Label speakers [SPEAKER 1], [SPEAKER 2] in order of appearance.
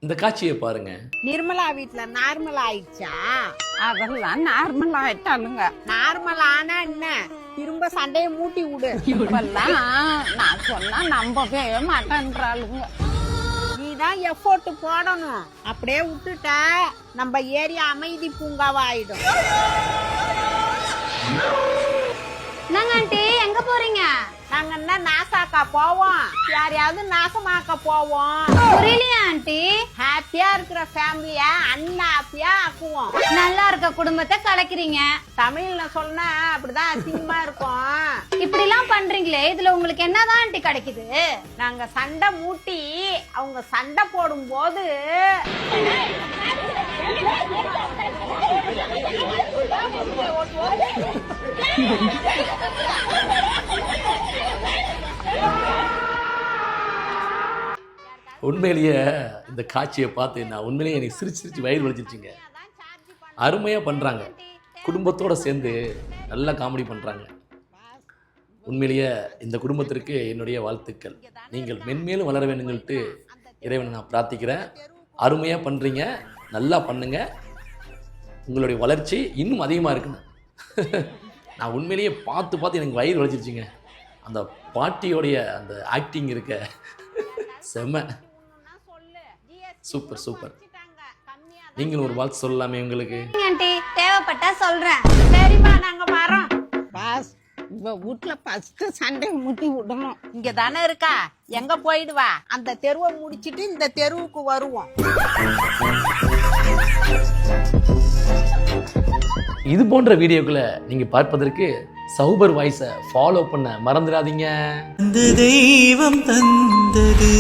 [SPEAKER 1] இந்த காட்சியை பாருங்க.
[SPEAKER 2] நிர்மலா வீட்டுல நார்மல் ஆயிடுச்சா?
[SPEAKER 3] அதெல்லாம் நார்மல் ஆயிட்டாலுங்க.
[SPEAKER 2] நார்மல் ஆனா என்ன, திரும்ப சண்டையை மூட்டி விடு.
[SPEAKER 3] இப்பெல்லாம் நான் சொன்னா நம்பவே மாட்டேன்றாளுங்க.
[SPEAKER 2] நீதான் எஃபோர்ட் போடணும். அப்படியே விட்டுட்ட நம்ம ஏரியா அமைதி பூங்காவா ஆயிடும்.
[SPEAKER 4] என்னங்க ஆண்டி எங்க போறீங்க?
[SPEAKER 2] நாங்க என்ன நாசாக்கா போவோம், யாரையாவது நாசமாக்க போவோம்.
[SPEAKER 4] புரியலையா ஆண்டி?
[SPEAKER 2] ஹாப்பியா இருக்கிற ஃபேமிலிய அன்ஹாப்பியா ஆக்குவோம்.
[SPEAKER 4] நல்லா இருக்க குடும்பத்தை கலக்கிறீங்க.
[SPEAKER 2] தமிழ்ல சொன்னா அப்படிதான் அசிங்கமா இருக்கும்.
[SPEAKER 4] இப்படி எல்லாம் பண்றீங்களே, இதுல உங்களுக்கு என்னதான் ஆண்டி கிடைக்குது?
[SPEAKER 2] நாங்க சண்டை மூட்டி அவங்க சண்டை போடும் போது
[SPEAKER 1] உண்மையிலேயே இந்த காட்சியை பார்த்து நான் உண்மையிலேயே எனக்கு சிரிச்சு வயிறு வலிச்சிருச்சுங்க. அருமையாக பண்ணுறாங்க, குடும்பத்தோடு சேர்ந்து நல்லா காமெடி பண்ணுறாங்க. உண்மையிலேயே இந்த குடும்பத்திற்கு என்னுடைய வாழ்த்துக்கள். நீங்கள் மென்மேலும் வளர வேண்டும் சொல்லிட்டு இறைவனை நான் பிரார்த்திக்கிறேன். அருமையாக பண்ணுறீங்க, நல்லா பண்ணுங்க. உங்களுடைய வளர்ச்சி இன்னும் அதிகமாக இருக்குன்னு நான் உண்மையிலேயே பார்த்து எனக்கு வயிறு வலிச்சிருச்சுங்க. அந்த பாட்டியோடைய அந்த ஆக்டிங் இருக்க செம்ம சூப்பர் சூப்பர். நீங்களும் ஒரு வாழ்த்து சொல்லலாமே உங்களுக்கு?
[SPEAKER 4] ஆண்டி தேவைப்பட்டா சொல்றேன்.
[SPEAKER 2] சரிம்மா நாங்க வரோம்.
[SPEAKER 3] பாஸ், இவ வீட்டுல ஃபர்ஸ்ட் சண்டை மூட்டி விடணும்.
[SPEAKER 2] இங்க தானே இருக்கா, எங்க போயிடுவா? அந்த தெருவை முடிச்சிட்டு இந்த தெருவுக்கு வருவோம்.
[SPEAKER 1] இது போன்ற வீடியோக்களை நீங்க பார்ப்பதற்கு சௌபர் வாய்ஸை ஃபாலோ பண்ண மறந்துடாதீங்க.
[SPEAKER 5] தெய்வம் தந்தது